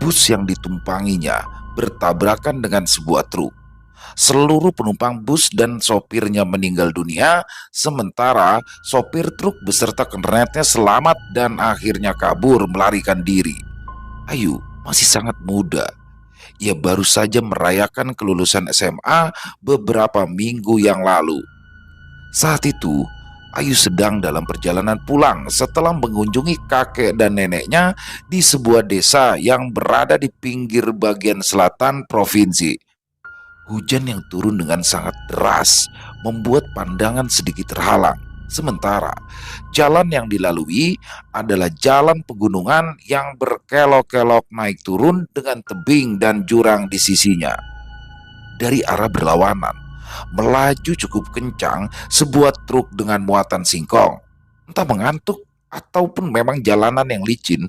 bus yang ditumpanginya bertabrakan dengan sebuah truk. Seluruh penumpang bus dan sopirnya meninggal dunia, sementara sopir truk beserta kernetnya selamat dan akhirnya kabur melarikan diri. Ayu masih sangat muda. Ia baru saja merayakan kelulusan SMA beberapa minggu yang lalu. Saat itu, Ayu sedang dalam perjalanan pulang setelah mengunjungi kakek dan neneknya di sebuah desa yang berada di pinggir bagian selatan provinsi. Hujan yang turun dengan sangat deras membuat pandangan sedikit terhalang. Sementara jalan yang dilalui adalah jalan pegunungan yang berkelok-kelok naik turun dengan tebing dan jurang di sisinya. Dari arah berlawanan, melaju cukup kencang sebuah truk dengan muatan singkong. Entah mengantuk ataupun memang jalanan yang licin,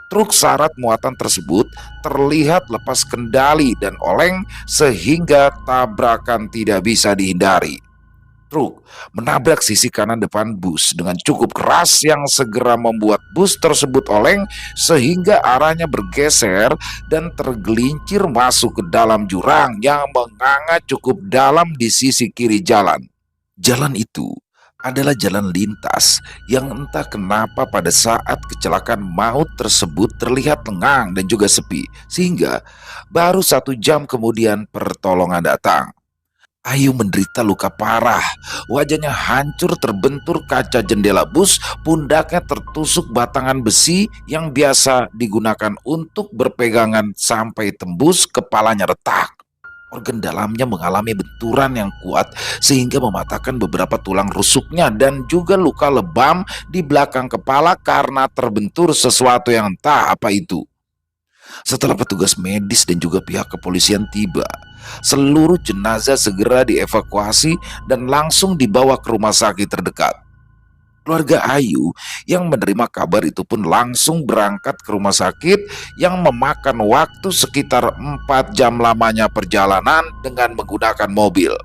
truk syarat muatan tersebut terlihat lepas kendali dan oleng sehingga tabrakan tidak bisa dihindari. Truk menabrak sisi kanan depan bus dengan cukup keras yang segera membuat bus tersebut oleng sehingga arahnya bergeser dan tergelincir masuk ke dalam jurang yang menganga cukup dalam di sisi kiri jalan. Jalan itu adalah jalan lintas yang entah kenapa pada saat kecelakaan maut tersebut terlihat lengang dan juga sepi, sehingga baru 1 jam kemudian pertolongan datang. Ayu menderita luka parah, wajahnya hancur terbentur kaca jendela bus, pundaknya tertusuk batangan besi yang biasa digunakan untuk berpegangan sampai tembus kepalanya retak. Organ dalamnya mengalami benturan yang kuat sehingga mematahkan beberapa tulang rusuknya dan juga luka lebam di belakang kepala karena terbentur sesuatu yang entah apa itu. Setelah petugas medis dan juga pihak kepolisian tiba, seluruh jenazah segera dievakuasi dan langsung dibawa ke rumah sakit terdekat. Keluarga Ayu yang menerima kabar itu pun langsung berangkat ke rumah sakit yang memakan waktu sekitar 4 jam lamanya perjalanan dengan menggunakan mobil.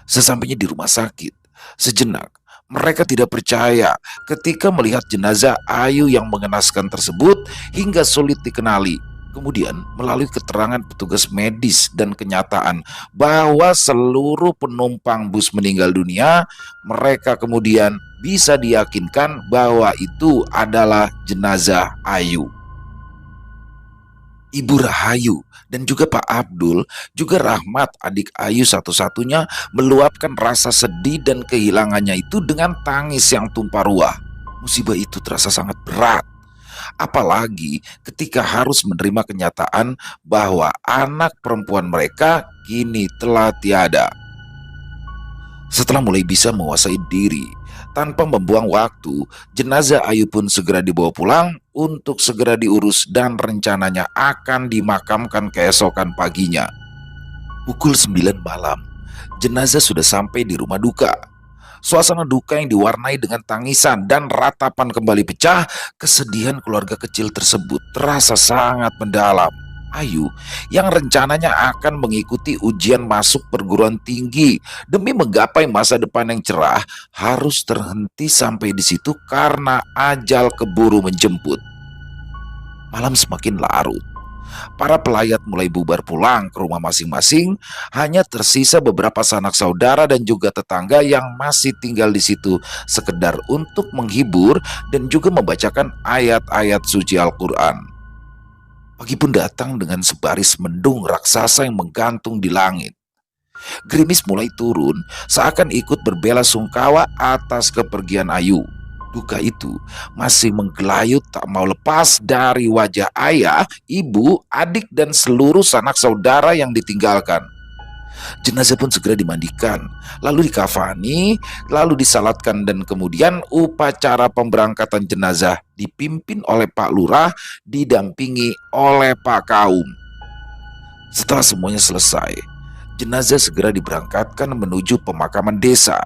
Sesampainya di rumah sakit, sejenak mereka tidak percaya ketika melihat jenazah Ayu yang mengenaskan tersebut hingga sulit dikenali. Kemudian melalui keterangan petugas medis dan kenyataan bahwa seluruh penumpang bus meninggal dunia, mereka kemudian bisa diyakinkan bahwa itu adalah jenazah Ayu. Ibu Rahayu dan juga Pak Abdul, juga Rahmat adik Ayu satu-satunya, meluapkan rasa sedih dan kehilangannya itu dengan tangis yang tumpah ruah. Musibah itu terasa sangat berat, apalagi ketika harus menerima kenyataan bahwa anak perempuan mereka kini telah tiada. Setelah mulai bisa menguasai diri, tanpa membuang waktu, jenazah Ayu pun segera dibawa pulang untuk segera diurus dan rencananya akan dimakamkan keesokan paginya. Pukul 9 malam, jenazah sudah sampai di rumah duka. Suasana duka yang diwarnai dengan tangisan dan ratapan kembali pecah, kesedihan keluarga kecil tersebut terasa sangat mendalam. Ayu yang rencananya akan mengikuti ujian masuk perguruan tinggi demi menggapai masa depan yang cerah harus terhenti sampai di situ karena ajal keburu menjemput. Malam semakin larut. Para pelayat mulai bubar pulang ke rumah masing-masing, hanya tersisa beberapa sanak saudara dan juga tetangga yang masih tinggal di situ sekedar untuk menghibur dan juga membacakan ayat-ayat suci Al-Quran. Pagi pun datang dengan sebaris mendung raksasa yang menggantung di langit. Gerimis mulai turun, seakan ikut berbela sungkawa atas kepergian Ayu. Duka itu masih menggelayut tak mau lepas dari wajah ayah, ibu, adik, dan seluruh sanak saudara yang ditinggalkan. Jenazah pun segera dimandikan, lalu dikafani, lalu disalatkan dan kemudian upacara pemberangkatan jenazah dipimpin oleh Pak Lurah didampingi oleh Pak Kaum. Setelah semuanya selesai, jenazah segera diberangkatkan menuju pemakaman desa.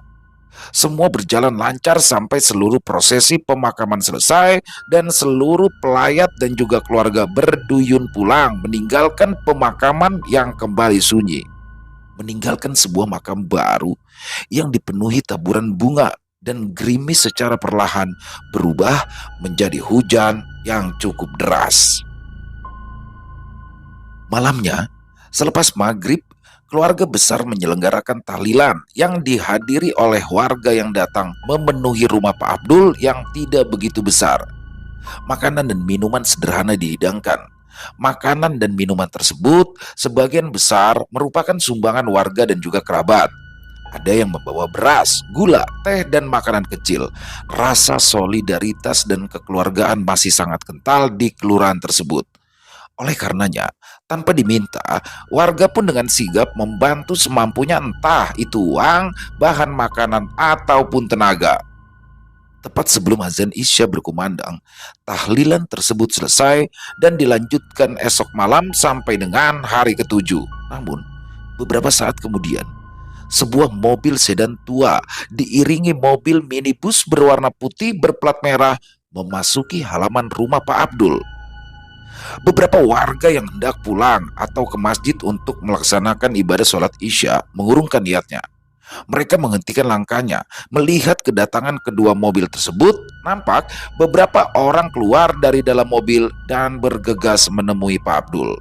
Semua berjalan lancar sampai seluruh prosesi pemakaman selesai dan seluruh pelayat dan juga keluarga berduyun pulang meninggalkan pemakaman yang kembali sunyi. Meninggalkan sebuah makam baru yang dipenuhi taburan bunga dan gerimis secara perlahan berubah menjadi hujan yang cukup deras. Malamnya, selepas maghrib, keluarga besar menyelenggarakan tahlilan yang dihadiri oleh warga yang datang memenuhi rumah Pak Abdul yang tidak begitu besar. Makanan dan minuman sederhana dihidangkan. Makanan dan minuman tersebut sebagian besar merupakan sumbangan warga dan juga kerabat. Ada yang membawa beras, gula, teh, dan makanan kecil. Rasa solidaritas dan kekeluargaan masih sangat kental di kelurahan tersebut. Oleh karenanya, tanpa diminta, warga pun dengan sigap membantu semampunya, entah itu uang, bahan makanan, ataupun tenaga. Tepat sebelum azan Isya berkumandang, tahlilan tersebut selesai dan dilanjutkan esok malam sampai dengan hari ketujuh. Namun, beberapa saat kemudian, sebuah mobil sedan tua diiringi mobil minibus berwarna putih berplat merah memasuki halaman rumah Pak Abdul. Beberapa warga yang hendak pulang atau ke masjid untuk melaksanakan ibadah sholat Isya mengurungkan niatnya. Mereka menghentikan langkahnya. Melihat kedatangan kedua mobil tersebut, nampak beberapa orang keluar dari dalam mobil dan bergegas menemui Pak Abdul.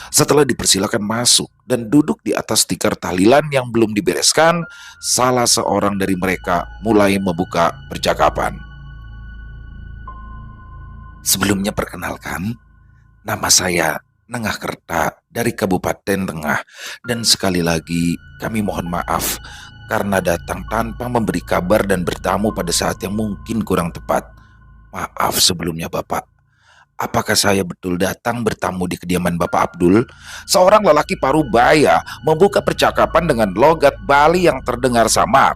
Setelah dipersilakan masuk dan duduk di atas tikar tahlilan yang belum dibereskan, salah seorang dari mereka mulai membuka percakapan. Sebelumnya perkenalkan, nama saya Nengah Kerta dari Kabupaten Tengah, dan sekali lagi kami mohon maaf karena datang tanpa memberi kabar dan bertamu pada saat yang mungkin kurang tepat. Maaf sebelumnya Bapak. Apakah saya betul datang bertamu di kediaman Bapak Abdul? Seorang lelaki parubaya membuka percakapan dengan logat Bali yang terdengar samar,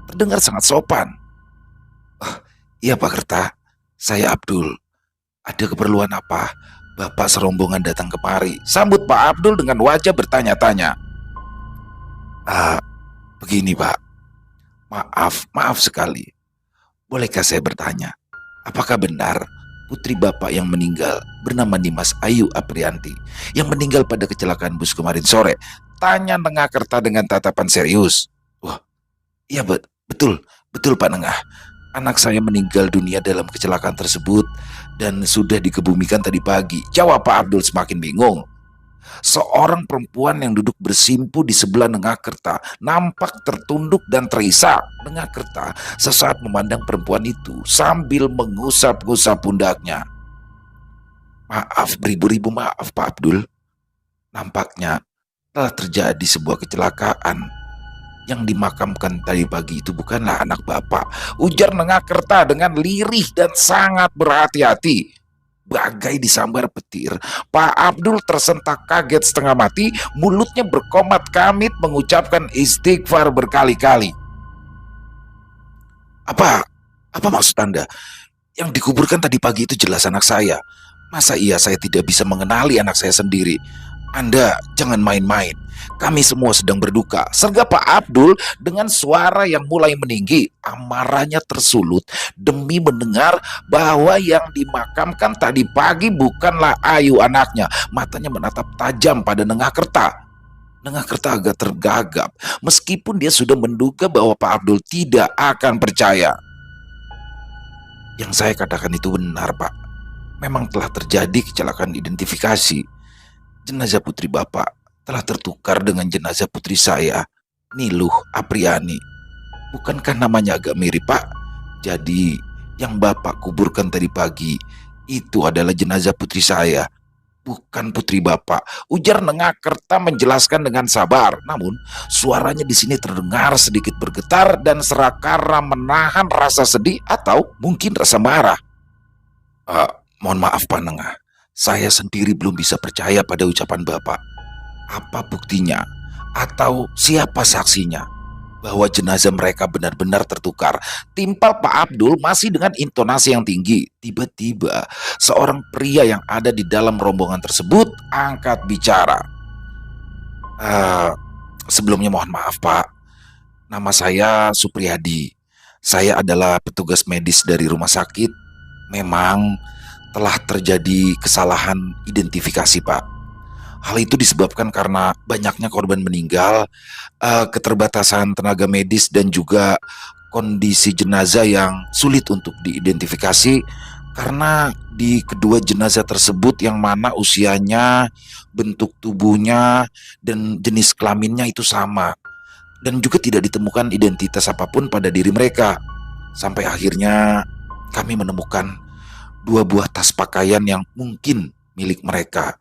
terdengar sangat sopan. Iya Pak Kerta, saya Abdul. Ada keperluan apa? Bapak serombongan datang kemari. Sambut Pak Abdul dengan wajah bertanya-tanya. Begini Pak. Maaf sekali. Bolehkah saya bertanya? Apakah benar putri Bapak yang meninggal bernama Dimas Ayu Aprianti yang meninggal pada kecelakaan bus kemarin sore? Tanya Nengah Kerta dengan tatapan serius. Wah, iya betul Pak Nengah. Anak saya meninggal dunia dalam kecelakaan tersebut dan sudah dikebumikan tadi pagi. Jawab Pak Abdul semakin bingung. Seorang perempuan yang duduk bersimpu di sebelah Nengah Kerta nampak tertunduk dan terisak. Nengah Kerta sesaat memandang perempuan itu sambil mengusap-usap pundaknya. Maaf, beribu-ribu maaf Pak Abdul. Nampaknya telah terjadi sebuah kecelakaan. Yang dimakamkan tadi pagi itu bukanlah anak Bapak, ujar Nengah Kerta dengan lirih dan sangat berhati-hati. Bagai disambar petir, Pak Abdul tersentak kaget setengah mati, mulutnya berkomat kamit mengucapkan istighfar berkali-kali. Apa maksud Anda? Yang dikuburkan tadi pagi itu jelas anak saya. Masa iya saya tidak bisa mengenali anak saya sendiri? Anda jangan main-main. Kami semua sedang berduka, sergap Pak Abdul dengan suara yang mulai meninggi. Amarahnya tersulut demi mendengar bahwa yang dimakamkan tadi pagi bukanlah Ayu anaknya. Matanya menatap tajam pada Nengah Kerta. Nengah Kerta agak tergagap meskipun dia sudah menduga bahwa Pak Abdul tidak akan percaya. Yang saya katakan itu benar Pak. Memang telah terjadi kecelakaan identifikasi. Jenazah putri Bapak telah tertukar dengan jenazah putri saya, Niluh Apriani. Bukankah namanya agak mirip Pak? Jadi yang Bapak kuburkan tadi pagi itu adalah jenazah putri saya, bukan putri Bapak, ujar Nengah Kerta menjelaskan dengan sabar. Namun suaranya di sini terdengar sedikit bergetar dan serakara menahan rasa sedih atau mungkin rasa marah. Mohon maaf Pak Nengah, saya sendiri belum bisa percaya pada ucapan Bapak. Apa buktinya atau siapa saksinya bahwa jenazah mereka benar-benar tertukar? Timpal Pak Abdul masih dengan intonasi yang tinggi. Tiba-tiba seorang pria yang ada di dalam rombongan tersebut angkat bicara. Sebelumnya mohon maaf Pak, nama saya Supriyadi. Saya adalah petugas medis dari rumah sakit. Memang telah terjadi kesalahan identifikasi Pak. Hal itu disebabkan karena banyaknya korban meninggal, keterbatasan tenaga medis dan juga kondisi jenazah yang sulit untuk diidentifikasi. Karena di kedua jenazah tersebut yang mana usianya, bentuk tubuhnya, dan jenis kelaminnya itu sama. Dan juga tidak ditemukan identitas apapun pada diri mereka. Sampai akhirnya kami menemukan dua buah tas pakaian yang mungkin milik mereka.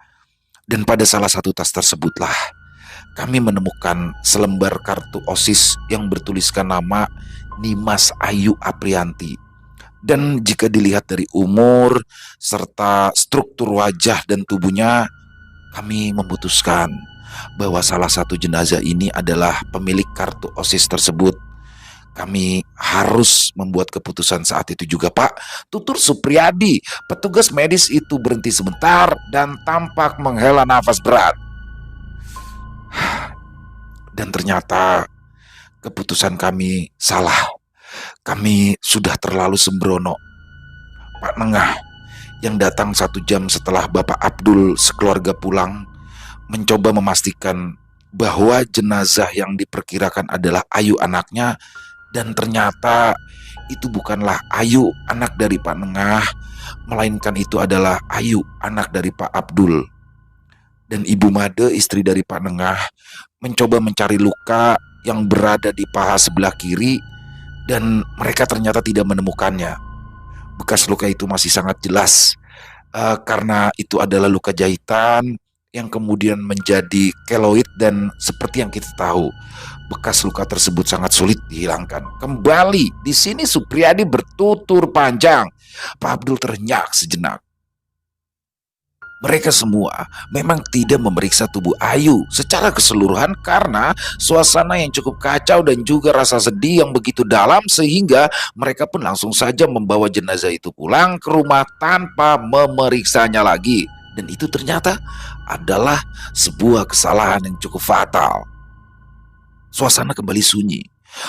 Dan pada salah satu tas tersebutlah kami menemukan selembar kartu OSIS yang bertuliskan nama Nimas Ayu Aprianti. Dan jika dilihat dari umur serta struktur wajah dan tubuhnya, kami memutuskan bahwa salah satu jenazah ini adalah pemilik kartu OSIS tersebut. Kami harus membuat keputusan saat itu juga, Pak. Tutur Supriyadi, petugas medis itu berhenti sebentar dan tampak menghela nafas berat. Dan ternyata keputusan kami salah. Kami sudah terlalu sembrono. Pak Nengah yang datang 1 jam setelah Bapak Abdul sekeluarga pulang mencoba memastikan bahwa jenazah yang diperkirakan adalah Ayu anaknya, dan ternyata itu bukanlah Ayu anak dari Pak Nengah, melainkan itu adalah Ayu anak dari Pak Abdul. Dan Ibu Made istri dari Pak Nengah mencoba mencari luka yang berada di paha sebelah kiri, dan mereka ternyata tidak menemukannya. Bekas luka itu masih sangat jelas, karena itu adalah luka jahitan yang kemudian menjadi keloid, dan seperti yang kita tahu, bekas luka tersebut sangat sulit dihilangkan. Kembali di sini Supriyadi bertutur panjang. Pak Abdul terhenyak sejenak. Mereka semua memang tidak memeriksa tubuh Ayu secara keseluruhan karena suasana yang cukup kacau dan juga rasa sedih yang begitu dalam, sehingga mereka pun langsung saja membawa jenazah itu pulang ke rumah tanpa memeriksanya lagi. Dan itu ternyata adalah sebuah kesalahan yang cukup fatal. Suasana kembali sunyi.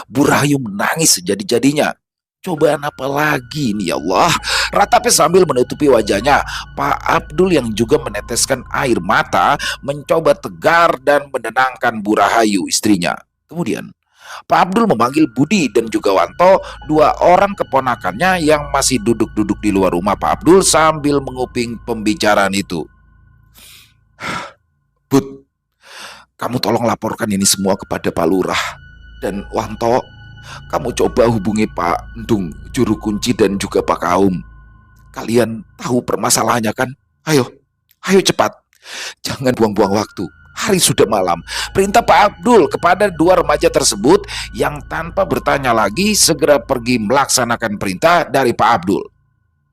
Bu Rahayu menangis sejadi-jadinya. Cobaan apa lagi ini ya Allah? Ratapnya sambil menutupi wajahnya. Pak Abdul yang juga meneteskan air mata mencoba tegar dan menenangkan Bu Rahayu istrinya. Kemudian Pak Abdul memanggil Budi dan juga Wanto, 2 orang keponakannya yang masih duduk-duduk di luar rumah Pak Abdul sambil menguping pembicaraan itu. Bud, kamu tolong laporkan ini semua kepada Pak Lurah. Dan Wanto, kamu coba hubungi Pak Endung, juru kunci, dan juga Pak Kaum. Kalian tahu permasalahannya kan? Ayo cepat. Jangan buang-buang waktu. Hari sudah malam. Perintah Pak Abdul kepada 2 remaja tersebut yang tanpa bertanya lagi segera pergi melaksanakan perintah dari Pak Abdul.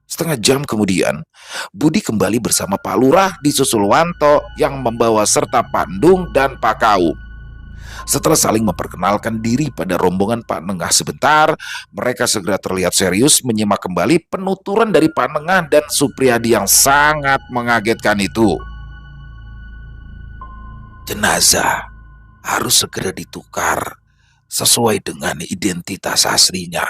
Setengah jam kemudian, Budi kembali bersama Pak Lurah disusul Wanto yang membawa serta Pak Endung dan Pak Kaum. Setelah saling memperkenalkan diri pada rombongan Pak Nengah sebentar, mereka segera terlihat serius menyimak kembali penuturan dari Pak Nengah dan Supriyadi yang sangat mengagetkan itu. Jenazah harus segera ditukar sesuai dengan identitas aslinya.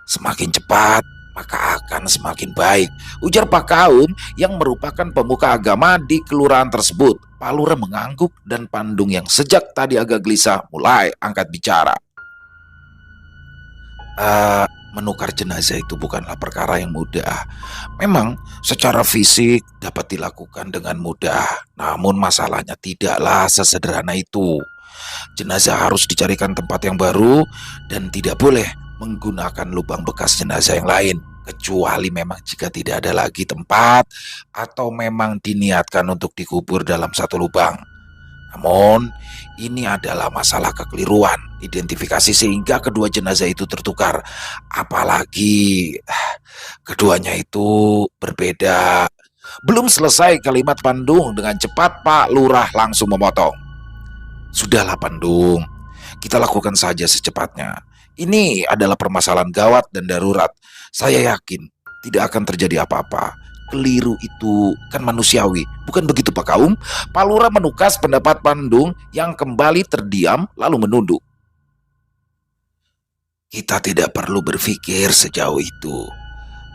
Semakin cepat, maka akan semakin baik, ujar Pak Kaum yang merupakan pemuka agama di kelurahan tersebut. Pak Lurah mengangguk dan Pandung yang sejak tadi agak gelisah mulai angkat bicara. Menukar jenazah itu bukanlah perkara yang mudah. Memang secara fisik dapat dilakukan dengan mudah, namun masalahnya tidaklah sesederhana itu. Jenazah harus dicarikan tempat yang baru dan tidak boleh menggunakan lubang bekas jenazah yang lain, kecuali memang jika tidak ada lagi tempat atau memang diniatkan untuk dikubur dalam satu lubang. Namun ini adalah masalah kekeliruan identifikasi sehingga kedua jenazah itu tertukar. Apalagi keduanya itu berbeda. Belum selesai kalimat Pandung, dengan cepat Pak Lurah langsung memotong. Sudahlah Pandung, kita lakukan saja secepatnya. Ini adalah permasalahan gawat dan darurat. Saya yakin tidak akan terjadi apa-apa. Keliru itu kan manusiawi, bukan begitu Pak Kaum? Pak Lurah menukas pendapat Pandung yang kembali terdiam lalu menunduk. Kita tidak perlu berpikir sejauh itu.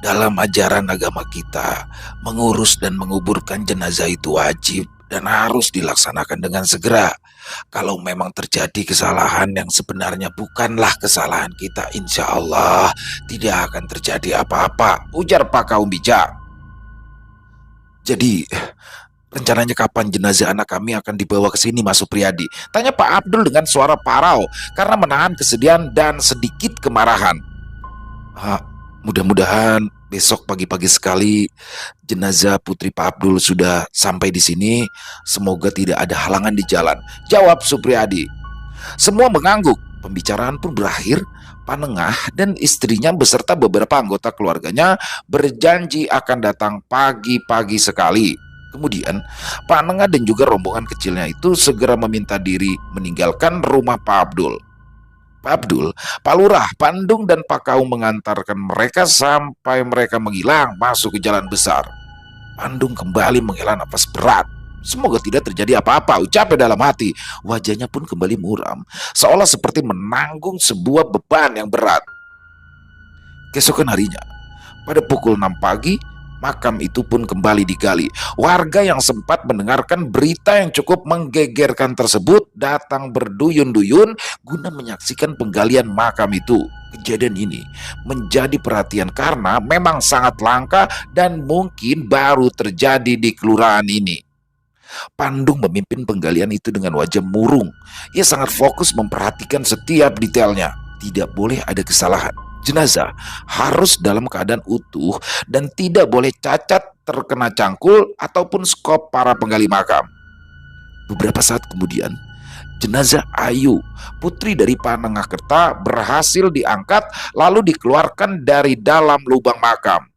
Dalam ajaran agama kita, mengurus dan menguburkan jenazah itu wajib. dan harus dilaksanakan dengan segera. Kalau memang terjadi kesalahan yang sebenarnya bukanlah kesalahan kita, insya Allah tidak akan terjadi apa-apa, ujar Pak Kaum bijak. Jadi, rencananya kapan jenazah anak kami akan dibawa ke sini, Mas Supriyadi? Tanya Pak Abdul dengan suara parau karena menahan kesedihan dan sedikit kemarahan. Ah, mudah-mudahan besok pagi-pagi sekali jenazah putri Pak Abdul sudah sampai di sini. Semoga tidak ada halangan di jalan, jawab Supriyadi. Semua mengangguk. Pembicaraan pun berakhir. Panengah dan istrinya beserta beberapa anggota keluarganya berjanji akan datang pagi-pagi sekali. Kemudian, Panengah dan juga rombongan kecilnya itu segera meminta diri meninggalkan rumah Pak Abdul. Pak Abdul, Pak Lurah, Pandung, dan Pak Kaum mengantarkan mereka sampai mereka menghilang masuk ke jalan besar. Pandung kembali menghela nafas berat. Semoga tidak terjadi apa-apa, ucapnya dalam hati. Wajahnya pun kembali muram, seolah seperti menanggung sebuah beban yang berat. Keesokan harinya, pada pukul 6 pagi, makam itu pun kembali digali. Warga yang sempat mendengarkan berita yang cukup menggegerkan tersebut datang berduyun-duyun guna menyaksikan penggalian makam itu. Kejadian ini menjadi perhatian karena memang sangat langka dan mungkin baru terjadi di kelurahan ini. Pandung memimpin penggalian itu dengan wajah murung. Ia sangat fokus memperhatikan setiap detailnya. Tidak boleh ada kesalahan. Jenazah harus dalam keadaan utuh dan tidak boleh cacat, terkena cangkul, ataupun skop para penggali makam. Beberapa saat kemudian, jenazah Ayu, putri dari Panengahkerta, berhasil diangkat lalu dikeluarkan dari dalam lubang makam.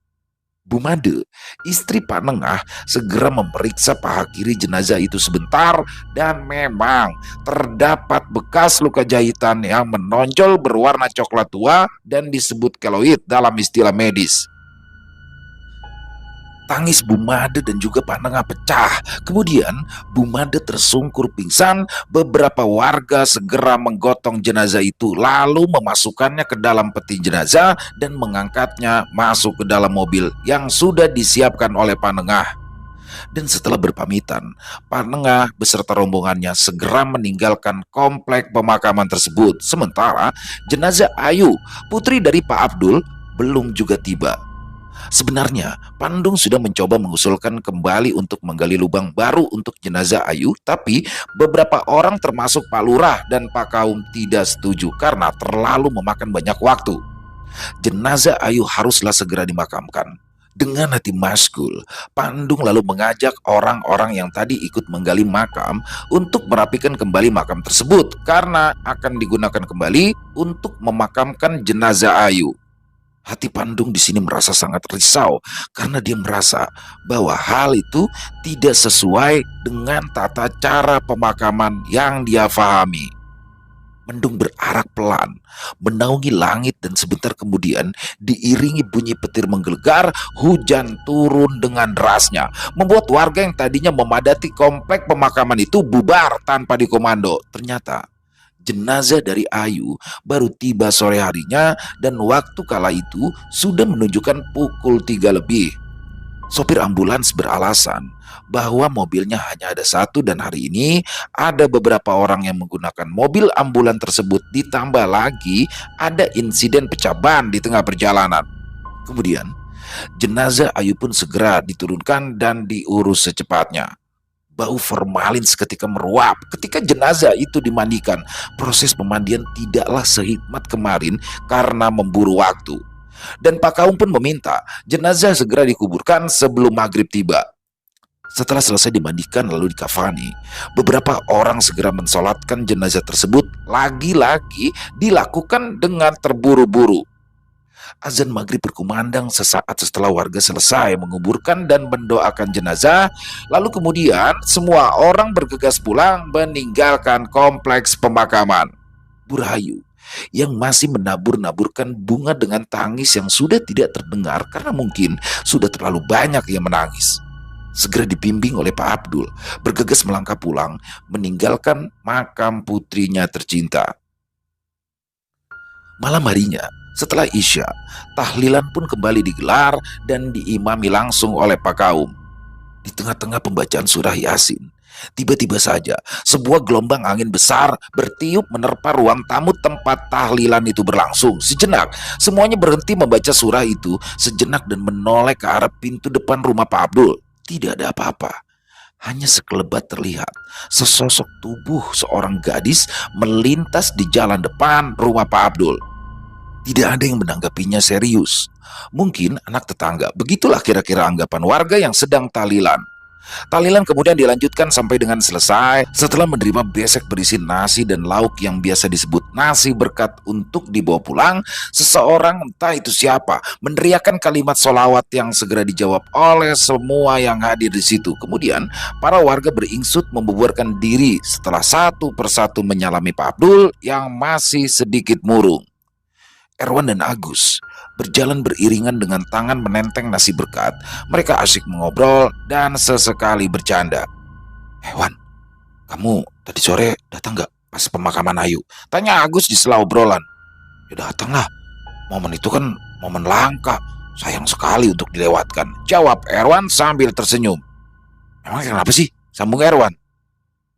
Bu Made, istri Pak Nengah, segera memeriksa paha kiri jenazah itu sebentar dan memang terdapat bekas luka jahitan yang menonjol berwarna coklat tua dan disebut keloid dalam istilah medis. Tangis Bu Made dan juga Pak Nengah pecah. Kemudian Bu Made tersungkur pingsan. Beberapa warga segera menggotong jenazah itu lalu memasukkannya ke dalam peti jenazah dan mengangkatnya masuk ke dalam mobil yang sudah disiapkan oleh Pak Nengah. Dan setelah berpamitan, Pak Nengah beserta rombongannya segera meninggalkan komplek pemakaman tersebut. Sementara jenazah Ayu, putri dari Pak Abdul, belum juga tiba. Sebenarnya, Pandung sudah mencoba mengusulkan kembali untuk menggali lubang baru untuk jenazah Ayu, tapi beberapa orang termasuk Pak Lurah dan Pak Kaum tidak setuju karena terlalu memakan banyak waktu. Jenazah Ayu haruslah segera dimakamkan. Dengan hati maskul, Pandung lalu mengajak orang-orang yang tadi ikut menggali makam untuk merapikan kembali makam tersebut karena akan digunakan kembali untuk memakamkan jenazah Ayu. Hati Pandung di sini merasa sangat risau karena dia merasa bahwa hal itu tidak sesuai dengan tata cara pemakaman yang dia pahami. Mendung berarak pelan, menaungi langit dan sebentar kemudian diiringi bunyi petir menggelegar, hujan turun dengan derasnya, membuat warga yang tadinya memadati komplek pemakaman itu bubar tanpa dikomando. Ternyata jenazah dari Ayu baru tiba sore harinya dan waktu kala itu sudah menunjukkan pukul 3 lebih. Sopir ambulans beralasan bahwa mobilnya hanya ada satu dan hari ini ada beberapa orang yang menggunakan mobil ambulan tersebut, ditambah lagi ada insiden pecah ban di tengah perjalanan. Kemudian jenazah Ayu pun segera diturunkan dan diurus secepatnya. Bau formalin seketika meruap ketika jenazah itu dimandikan. Proses pemandian tidaklah sehikmat kemarin karena memburu waktu. Dan Pak Kaum pun meminta jenazah segera dikuburkan sebelum maghrib tiba. Setelah selesai dimandikan lalu dikafani, beberapa orang segera mensolatkan jenazah tersebut. Lagi-lagi dilakukan dengan terburu-buru. Azan maghrib berkumandang sesaat setelah warga selesai menguburkan dan mendoakan jenazah. Lalu kemudian semua orang bergegas pulang meninggalkan kompleks pemakaman. Bu Rahayu yang masih menabur-naburkan bunga dengan tangis yang sudah tidak terdengar karena mungkin sudah terlalu banyak yang menangis, segera dibimbing oleh Pak Abdul bergegas melangkah pulang meninggalkan makam putrinya tercinta. Malam harinya, setelah Isya, tahlilan pun kembali digelar dan diimami langsung oleh Pak Kaum. Di tengah-tengah pembacaan surah Yasin, Tiba-tiba saja, sebuah gelombang angin besar bertiup menerpa ruang tamu tempat tahlilan itu berlangsung. Sejenak, semuanya berhenti membaca surah itu sejenak dan menoleh ke arah pintu depan rumah Pak Abdul. Tidak ada apa-apa. Hanya sekelebat terlihat sesosok tubuh seorang gadis melintas di jalan depan rumah Pak Abdul. Tidak ada yang menanggapinya serius. Mungkin anak tetangga, begitulah kira-kira anggapan warga yang sedang tahlilan. Tahlilan kemudian dilanjutkan sampai dengan selesai setelah menerima besek berisi nasi dan lauk yang biasa disebut nasi berkat untuk dibawa pulang. Seseorang, entah itu siapa, meneriakkan kalimat solawat yang segera dijawab oleh semua yang hadir di situ. Kemudian para warga beringsut membubarkan diri setelah satu persatu menyalami Pak Abdul yang masih sedikit murung. Erwan dan Agus berjalan beriringan dengan tangan menenteng nasi berkat. Mereka asyik mengobrol dan sesekali bercanda. Wan, kamu tadi sore datang gak pas pemakaman Ayu? Tanya Agus di sela obrolan. Ya datang lah, momen itu kan momen langka. Sayang sekali untuk dilewatkan, jawab Erwan sambil tersenyum. Emang kenapa sih? Sambung Erwan.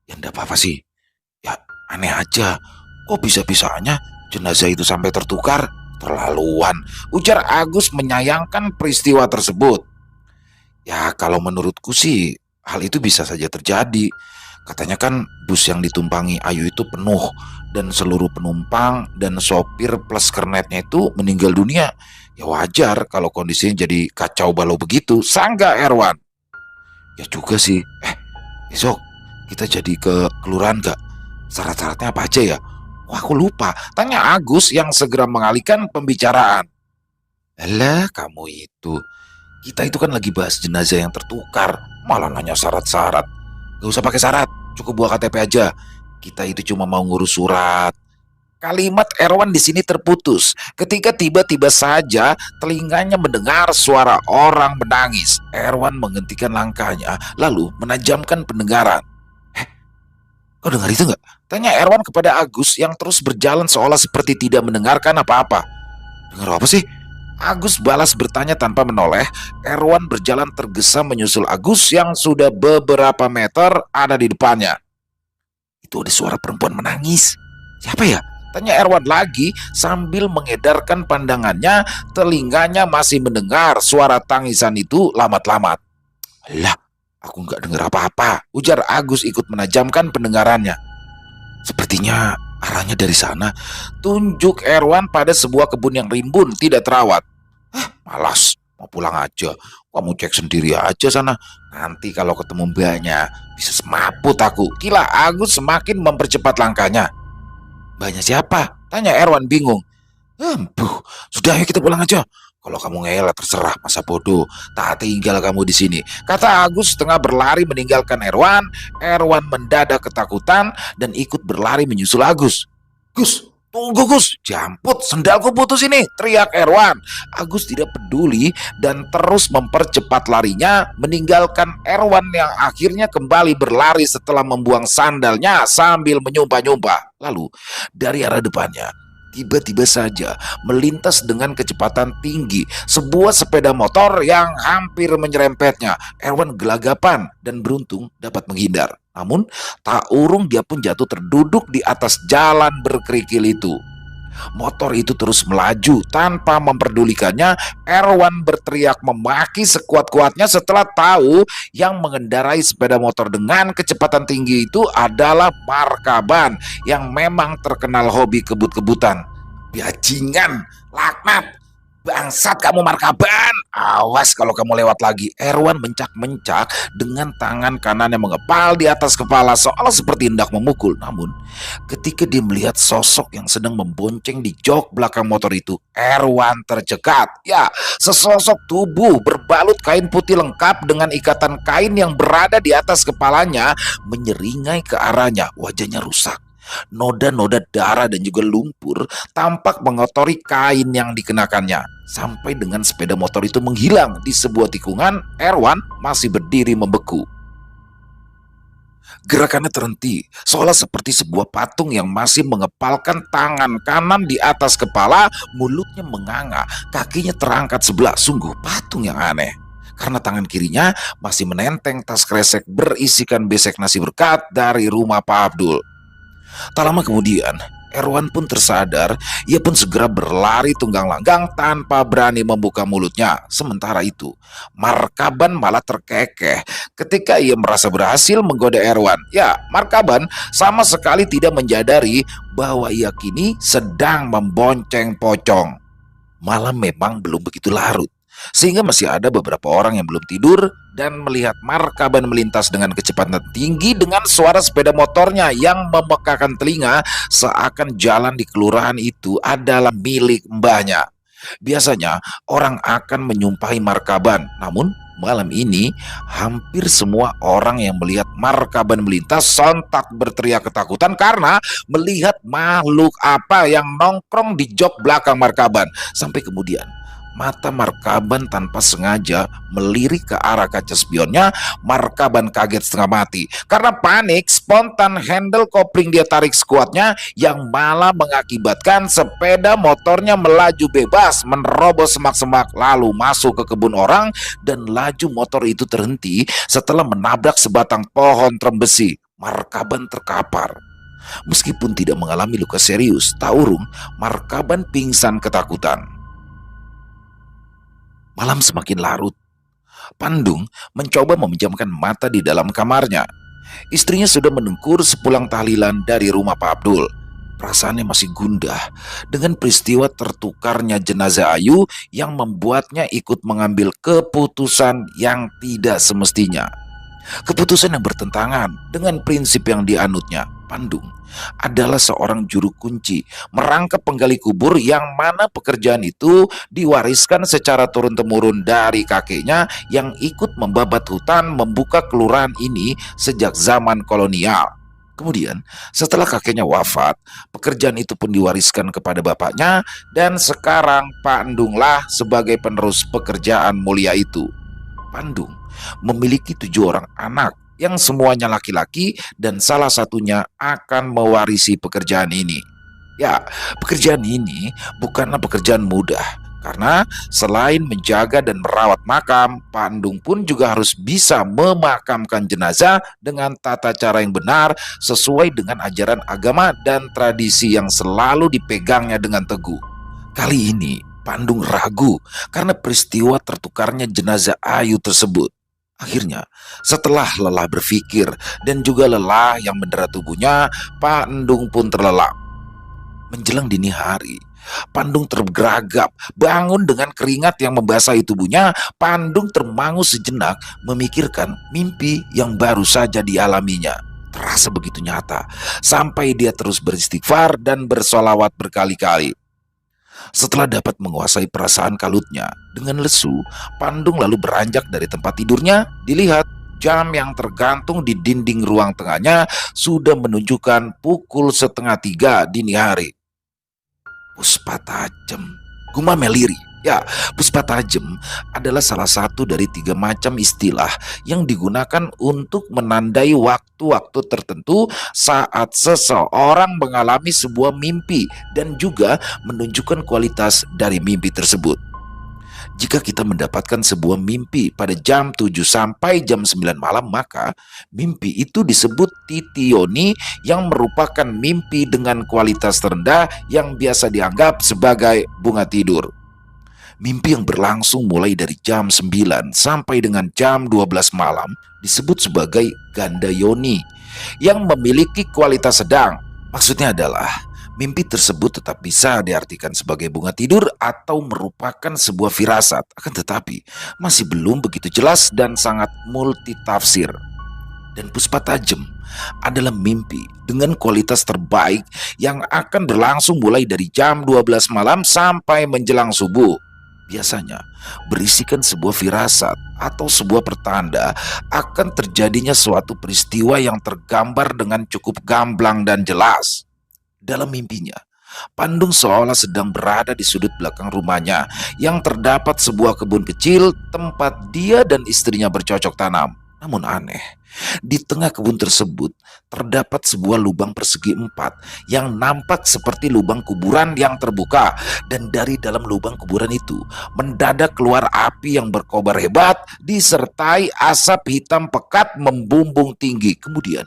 Ya enggak apa-apa sih. Ya aneh aja, kok bisa-bisanya jenazah itu sampai tertukar? Terlaluan, ujar Agus menyayangkan peristiwa tersebut. Ya kalau menurutku sih hal itu bisa saja terjadi. Katanya kan bus yang ditumpangi Ayu itu penuh dan seluruh penumpang dan sopir plus kernetnya itu meninggal dunia. Ya wajar kalau kondisinya jadi kacau balau begitu, sangga Erwan. Ya juga sih. Besok kita jadi ke kelurahan gak? Syarat-syaratnya apa aja ya? Wah aku lupa, tanya Agus yang segera mengalihkan pembicaraan. Alah kamu itu, kita itu kan lagi bahas jenazah yang tertukar, malah nanya syarat-syarat. Gak usah pakai syarat, cukup buah KTP aja. Kita itu cuma mau ngurus surat. Kalimat Erwan di sini terputus ketika tiba-tiba saja telinganya mendengar suara orang menangis. Erwan menghentikan langkahnya lalu menajamkan pendengaran. Kau dengar itu nggak? Tanya Erwan kepada Agus yang terus berjalan seolah seperti tidak mendengarkan apa-apa. Dengar apa sih? Agus balas bertanya tanpa menoleh. Erwan berjalan tergesa menyusul Agus yang sudah beberapa meter ada di depannya. Itu ada suara perempuan menangis. Siapa ya? Tanya Erwan lagi sambil mengedarkan pandangannya. Telinganya masih mendengar suara tangisan itu lamat-lamat. Lah, aku nggak dengar apa-apa, ujar Agus ikut menajamkan pendengarannya. Sepertinya arahnya dari sana. Tunjuk Erwan pada sebuah kebun yang rimbun tidak terawat. Malas, mau pulang aja. Kamu cek sendiri aja sana. Nanti kalau ketemu mbaknya bisa semaput aku. Kila Agus semakin mempercepat langkahnya. Mbaknya siapa? Tanya Erwan bingung. Sudah ayo kita pulang aja. Kalau kamu ngelak terserah, masa bodoh. Tak tinggal kamu di sini, kata Agus setengah berlari meninggalkan Erwan. Erwan mendadak ketakutan dan ikut berlari menyusul Agus. Gus, tunggu Gus, jamput, sendalku putus ini, teriak Erwan. Agus tidak peduli dan terus mempercepat larinya, meninggalkan Erwan yang akhirnya kembali berlari setelah membuang sandalnya sambil menyumpah-nyumpah. Lalu dari arah depannya tiba-tiba saja melintas dengan kecepatan tinggi sebuah sepeda motor yang hampir menyerempetnya. Erwan gelagapan dan beruntung dapat menghindar. Namun tak urung dia pun jatuh terduduk di atas jalan berkerikil itu. Motor itu terus melaju tanpa memperdulikannya. Erwan berteriak memaki sekuat-kuatnya setelah tahu yang mengendarai sepeda motor dengan kecepatan tinggi itu adalah Markaban yang memang terkenal hobi kebut-kebutan. Bajingan, laknat, bangsat kamu Markaban. Awas kalau kamu lewat lagi. Erwan mencak-mencak dengan tangan kanannya mengepal di atas kepala seolah seperti hendak memukul. Namun ketika dia melihat sosok yang sedang membonceng di jok belakang motor itu, Erwan tercekat. Ya, sesosok tubuh berbalut kain putih lengkap dengan ikatan kain yang berada di atas kepalanya menyeringai ke arahnya. Wajahnya rusak. Noda-noda darah dan juga lumpur tampak mengotori kain yang dikenakannya. Sampai dengan sepeda motor itu menghilang di sebuah tikungan, Erwan masih berdiri membeku. Gerakannya terhenti, seolah seperti sebuah patung yang masih mengepalkan tangan kanan di atas kepala, mulutnya menganga, kakinya terangkat sebelah. Sungguh patung yang aneh. karena tangan kirinya masih menenteng tas kresek berisikan besek nasi berkat dari rumah Pak Abdul. Tak lama kemudian, Erwan pun tersadar. Ia pun segera berlari tunggang langgang tanpa berani membuka mulutnya. Sementara itu, Markaban malah terkekeh ketika ia merasa berhasil menggoda Erwan. Ya, Markaban sama sekali tidak menjadari bahwa ia kini sedang membonceng pocong. Malam memang belum begitu larut, sehingga masih ada beberapa orang yang belum tidur dan melihat Markaban melintas dengan kecepatan tinggi dengan suara sepeda motornya yang memekakan telinga, seakan jalan di kelurahan itu adalah milik mbahnya. Biasanya orang akan menyumpahi Markaban, namun malam ini hampir semua orang yang melihat Markaban melintas sontak berteriak ketakutan karena melihat makhluk apa yang nongkrong di jok belakang Markaban. Sampai kemudian mata Markaban tanpa sengaja melirik ke arah kaca spionnya. Markaban kaget setengah mati. Karena panik, spontan handle kopling dia tarik sekuatnya, yang malah mengakibatkan sepeda motornya melaju bebas menerobos semak-semak lalu masuk ke kebun orang, dan laju motor itu terhenti setelah menabrak sebatang pohon trembesi. Markaban terkapar. Meskipun tidak mengalami luka serius, tak urung Markaban pingsan ketakutan. Malam semakin larut. Pandung mencoba memejamkan mata di dalam kamarnya. Istrinya sudah mendengkur sepulang tahlilan dari rumah Pak Abdul. Perasaannya masih gundah dengan peristiwa tertukarnya jenazah Ayu yang membuatnya ikut mengambil keputusan yang tidak semestinya. Keputusan yang bertentangan dengan prinsip yang dianutnya. Pandung adalah seorang juru kunci merangkap penggali kubur, yang mana pekerjaan itu diwariskan secara turun-temurun dari kakeknya yang ikut membabat hutan membuka kelurahan ini sejak zaman kolonial. Kemudian setelah kakeknya wafat, pekerjaan itu pun diwariskan kepada bapaknya, dan sekarang Pandunglah sebagai penerus pekerjaan mulia itu. Pandung memiliki 7 orang anak yang semuanya laki-laki, dan salah satunya akan mewarisi pekerjaan ini. Ya, pekerjaan ini bukanlah pekerjaan mudah, karena selain menjaga dan merawat makam, Pandung pun juga harus bisa memakamkan jenazah dengan tata cara yang benar sesuai dengan ajaran agama dan tradisi yang selalu dipegangnya dengan teguh. Kali ini Pandung ragu karena peristiwa tertukarnya jenazah Ayu tersebut. Akhirnya, setelah lelah berpikir dan juga lelah yang mendera tubuhnya, Pandung pun terlelap. Menjelang dini hari, Pandung tergeragap, bangun dengan keringat yang membasahi tubuhnya. Pandung termangu sejenak memikirkan mimpi yang baru saja dialaminya. Terasa begitu nyata, sampai dia terus beristighfar dan bersolawat berkali-kali. Setelah dapat menguasai perasaan kalutnya, dengan lesu, Pandung lalu beranjak dari tempat tidurnya. Dilihat, jam yang tergantung di dinding ruang tengahnya sudah menunjukkan pukul 2:30 dini hari. Puspa tajem, gumam Meliri. Ya, puspa tajem adalah salah satu dari 3 macam istilah yang digunakan untuk menandai waktu-waktu tertentu saat seseorang mengalami sebuah mimpi, dan juga menunjukkan kualitas dari mimpi tersebut. Jika kita mendapatkan sebuah mimpi pada jam 7 sampai jam 9 malam, maka mimpi itu disebut titioni, yang merupakan mimpi dengan kualitas terendah yang biasa dianggap sebagai bunga tidur. Mimpi yang berlangsung mulai dari jam 9 sampai dengan jam 12 malam disebut sebagai gandayoni, yang memiliki kualitas sedang. Maksudnya adalah mimpi tersebut tetap bisa diartikan sebagai bunga tidur atau merupakan sebuah firasat, akan tetapi masih belum begitu jelas dan sangat multitafsir. Dan puspa tajem adalah mimpi dengan kualitas terbaik yang akan berlangsung mulai dari jam 12 malam sampai menjelang subuh. Biasanya berisikan sebuah firasat atau sebuah pertanda akan terjadinya suatu peristiwa yang tergambar dengan cukup gamblang dan jelas. Dalam mimpinya, Pandung seolah sedang berada di sudut belakang rumahnya yang terdapat sebuah kebun kecil tempat dia dan istrinya bercocok tanam. Namun aneh, Di tengah kebun tersebut terdapat sebuah lubang persegi empat yang nampak seperti lubang kuburan yang terbuka, dan dari dalam lubang kuburan itu mendadak keluar api yang berkobar hebat disertai asap hitam pekat membumbung tinggi. Kemudian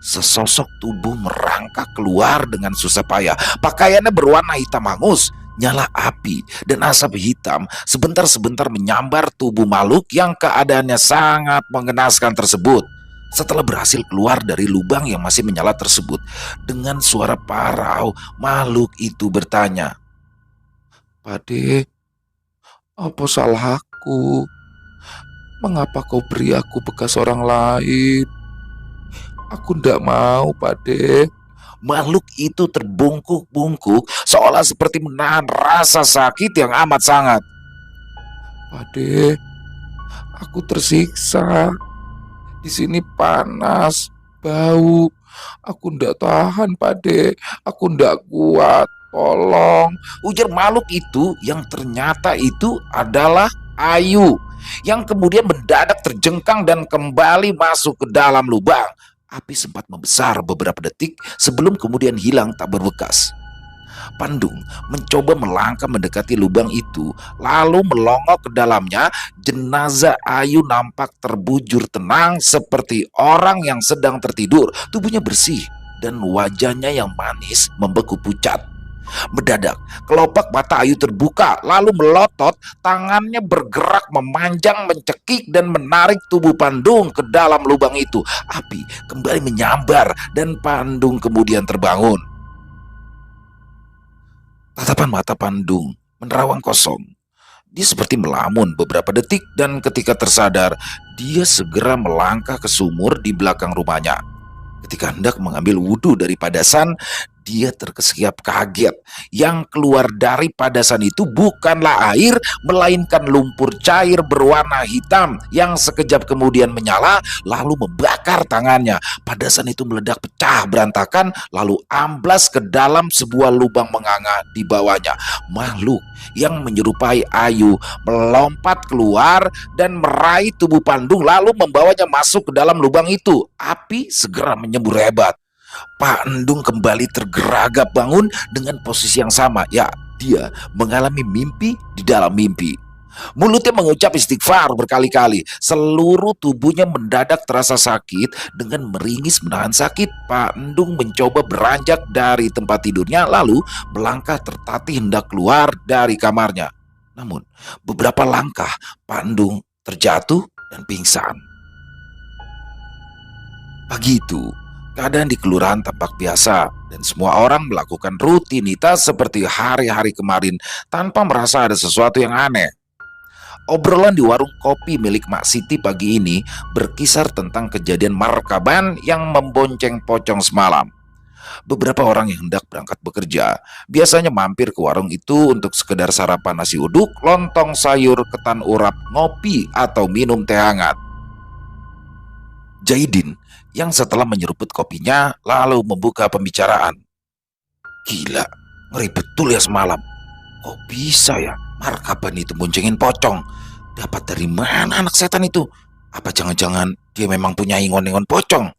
sesosok tubuh merangkak keluar dengan susah payah. Pakaiannya berwarna hitam hangus. Nyala api dan asap hitam sebentar-sebentar menyambar tubuh makhluk yang keadaannya sangat mengenaskan tersebut. Setelah berhasil keluar dari lubang yang masih menyala tersebut, dengan suara parau, makhluk itu bertanya, "Pade, apa salahku? Mengapa kau beri aku bekas orang lain? Aku ndak mau, Pade." Makhluk itu terbungkuk-bungkuk seolah seperti menahan rasa sakit yang amat sangat. "Pade, aku tersiksa. Di sini panas, bau. Aku ndak tahan, Pade. Aku ndak kuat. Tolong," ujar makhluk itu yang ternyata itu adalah Ayu, yang kemudian mendadak terjengkang dan kembali masuk ke dalam lubang. Api sempat membesar beberapa detik sebelum kemudian hilang tak berbekas. Pandung mencoba melangkah mendekati lubang itu, lalu melongok ke dalamnya. Jenazah Ayu nampak terbujur tenang seperti orang yang sedang tertidur. Tubuhnya bersih dan wajahnya yang manis membeku pucat. Mendadak, kelopak mata Ayu terbuka, lalu melotot, tangannya bergerak memanjang, mencekik dan menarik tubuh Pandung ke dalam lubang itu. Api kembali menyambar dan Pandung kemudian terbangun. Tatapan mata Pandung menerawang kosong. Dia seperti melamun beberapa detik dan ketika tersadar, dia segera melangkah ke sumur di belakang rumahnya. Ketika hendak mengambil wudhu dari padasan, dia terkesiap kaget. Yang keluar dari padasan itu bukanlah air, melainkan lumpur cair berwarna hitam yang sekejap kemudian menyala lalu membakar tangannya. Padasan itu meledak pecah berantakan lalu amblas ke dalam sebuah lubang menganga di bawahnya. Makhluk yang menyerupai Ayu melompat keluar dan meraih tubuh Pandung lalu membawanya masuk ke dalam lubang itu. Api segera menyembur hebat. Pak Endung kembali tergeragap bangun dengan posisi yang sama. Ya, dia mengalami mimpi di dalam mimpi. Mulutnya mengucap istighfar berkali-kali. Seluruh tubuhnya mendadak terasa sakit. Dengan meringis menahan sakit, Pak Endung mencoba beranjak dari tempat tidurnya lalu melangkah tertatih hendak keluar dari kamarnya. Namun, beberapa langkah Pak Endung terjatuh dan pingsan. Pagi itu, keadaan di kelurahan tampak biasa dan semua orang melakukan rutinitas seperti hari-hari kemarin tanpa merasa ada sesuatu yang aneh. Obrolan di warung kopi milik Mak Siti pagi ini berkisar tentang kejadian markaban yang membonceng pocong semalam. Beberapa orang yang hendak berangkat bekerja biasanya mampir ke warung itu untuk sekedar sarapan nasi uduk, lontong sayur, ketan urap, ngopi, atau minum teh hangat. Jaidin yang setelah menyeruput kopinya lalu membuka pembicaraan. "Gila, ngeri betul ya semalam. Kok bisa ya markaban itu boncengin pocong? Dapat dari mana anak setan itu? Apa jangan-jangan dia memang punya ingon-ingon pocong?"